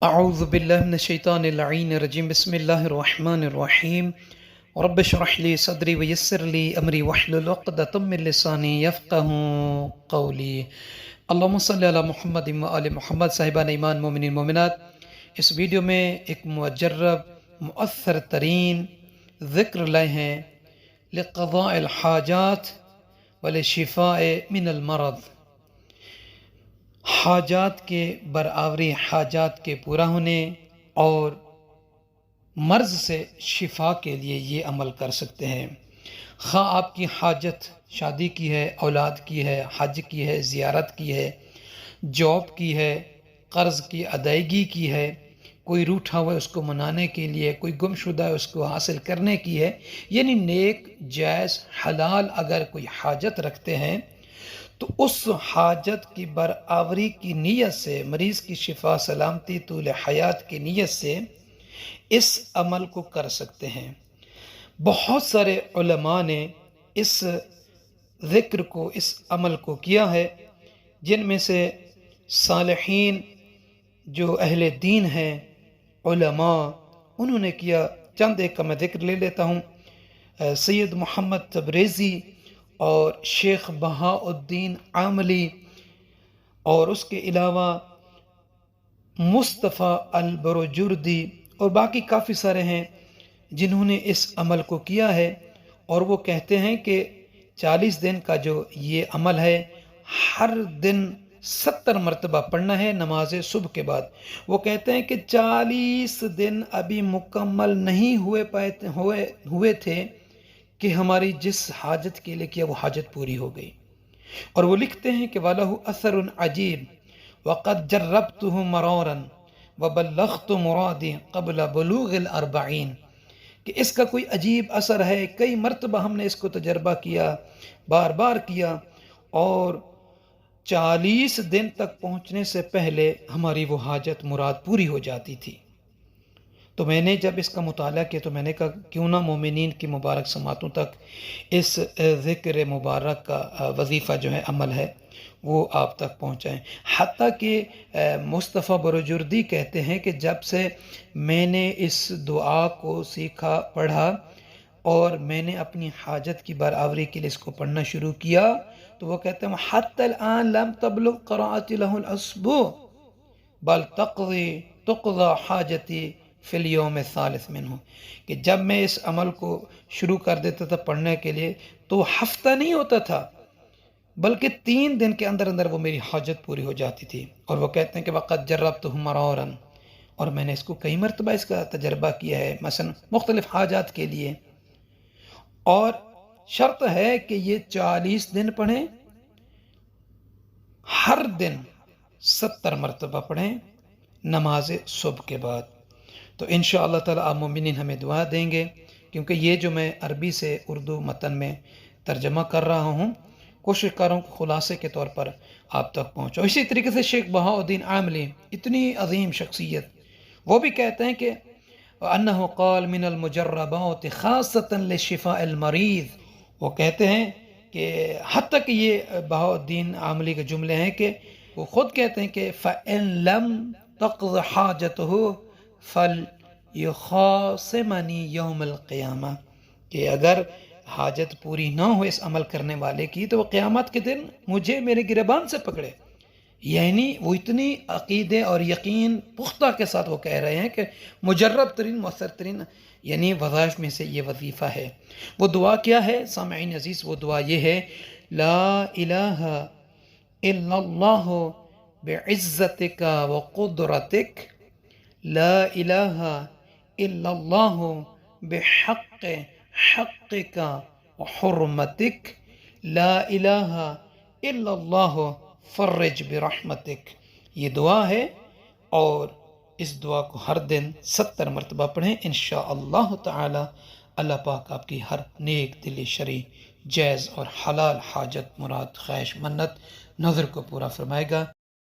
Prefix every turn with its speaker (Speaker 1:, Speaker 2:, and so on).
Speaker 1: أعوذ بالله من الشيطان اللعين الرجيم بسم الله الرحمن الرحيم رب اشرح لي صدري ويسر لي أمري واحلل عقدة من لساني يفقه قولي اللهم صل على محمد وآل محمد صاحبان ایمان مومنین مومنات۔ اس ویڈیو میں ایک مجرب مؤثر ترین ذکر لائے ہیں لقضاء الحاجات ولشفاء من المرض، حاجات کے برآوری، حاجات کے پورا ہونے اور مرض سے شفا کے لیے یہ عمل کر سکتے ہیں۔ خواہ آپ کی حاجت شادی کی ہے، اولاد کی ہے، حج کی ہے، زیارت کی ہے، جاب کی ہے، قرض کی ادائیگی کی ہے، کوئی روٹھا ہوا ہے اس کو منانے کے لیے، کوئی گم شدہ ہے اس کو حاصل کرنے کی ہے، یعنی نیک جائز حلال اگر کوئی حاجت رکھتے ہیں تو اس حاجت کی برآوری کی نیت سے، مریض کی شفا سلامتی طول حیات کی نیت سے اس عمل کو کر سکتے ہیں۔ بہت سارے علماء نے اس ذکر کو، اس عمل کو کیا ہے، جن میں سے صالحین جو اہل دین ہیں، علماء، انہوں نے کیا۔ چند ایک کا میں ذکر لے لیتا ہوں۔ سید محمد تبریزی اور شیخ بہاء الدین عاملی، اور اس کے علاوہ مصطفیٰ البروجردی اور باقی کافی سارے ہیں جنہوں نے اس عمل کو کیا ہے، اور وہ کہتے ہیں کہ 40 دن کا جو یہ عمل ہے، ہر دن 70 مرتبہ پڑھنا ہے نماز صبح کے بعد۔ وہ کہتے ہیں کہ 40 دن ابھی مکمل نہیں ہوئے تھے کہ ہماری جس حاجت کے لیے کیا وہ حاجت پوری ہو گئی۔ اور وہ لکھتے ہیں کہ وَلَهُ أَثَرٌ عَجِيبٌ وَقَدْ جَرَّبْتُهُ مَرَارًا وَبَلَّغْتُ مُرَادِي قَبْلَ بُلُوغِ الْأَرْبَعِينَ، کہ اس کا کوئی عجیب اثر ہے، کئی مرتبہ ہم نے اس کو تجربہ کیا، بار بار کیا، اور 40 دن تک پہنچنے سے پہلے ہماری وہ حاجت مراد پوری ہو جاتی تھی۔ تو میں نے جب اس کا مطالعہ کیا تو میں نے کہا کیوں نہ مومنین کی مبارک سماعتوں تک اس ذکر مبارک کا وظیفہ جو ہے، عمل ہے، وہ آپ تک پہنچائیں۔ حتیٰ کہ مصطفیٰ بروجردی کہتے ہیں کہ جب سے میں نے اس دعا کو سیکھا، پڑھا، اور میں نے اپنی حاجت کی برآوری کے لیے اس کو پڑھنا شروع کیا، تو وہ کہتے ہیں حتی الآن لم تبلغ قراءتی لہ الاسبوع بل تقضی حاجتی فی الیوم الثالث منہ، کہ جب میں اس عمل کو شروع کر دیتا تھا پڑھنے کے لیے تو ہفتہ نہیں ہوتا تھا، بلکہ 3 دن کے اندر اندر وہ میری حاجت پوری ہو جاتی تھی۔ اور وہ کہتے ہیں کہ وقد جربتہ مرارا، اور میں نے اس کو کئی مرتبہ اس کا تجربہ کیا ہے، مثلا مختلف حاجات کے لیے، اور شرط ہے کہ یہ 40 دن پڑھیں، ہر دن 70 مرتبہ پڑھیں نماز صبح کے بعد۔ تو انشاءاللہ تعالی آپ مومنین ہمیں دعا دیں گے، کیونکہ یہ جو میں عربی سے اردو متن میں ترجمہ کر رہا ہوں، کوشش کر رہا ہوں کہ خلاصے کے طور پر آپ تک پہنچو۔ اسی طریقے سے شیخ بہاء الدین عاملی، اتنی عظیم شخصیت، وہ بھی کہتے ہیں کہ انہ قال من المجربات خاصۃ لشفاء المریض، وہ کہتے ہیں کہ حتیٰ کہ یہ بہاء الدین عاملی کے جملے ہیں کہ وہ خود کہتے ہیں کہ فَإِن لَمْ تَقْضِ حَاجَتُهُ فَلْيُخَاصِمَنِي يَوْمَ الْقِيَامَةِ، کہ اگر حاجت پوری نہ ہو اس عمل کرنے والے کی تو وہ قیامت کے دن مجھے میرے گریبان سے پکڑے۔ یعنی وہ اتنی عقیدے اور یقین پختہ کے ساتھ وہ کہہ رہے ہیں کہ مجرب ترین، مؤثر ترین یعنی وظائف میں سے یہ وظیفہ ہے۔ وہ دعا کیا ہے سامعین عزیز؟ وہ دعا یہ ہے، لا الہ الا اللہ بعزتک وقدرتک، لا الہ الا اللہ بحق حقک وحرمتک، لا الہ الا اللہ فرج برحمتک۔ یہ دعا ہے، اور اس دعا کو ہر دن 70 مرتبہ پڑھیں انشاءاللہ تعالی۔ اللہ پاک آپ کی ہر نیک دلی، شرعی، جائز اور حلال حاجت، مراد، خواہش، منت، نظر کو پورا فرمائے گا۔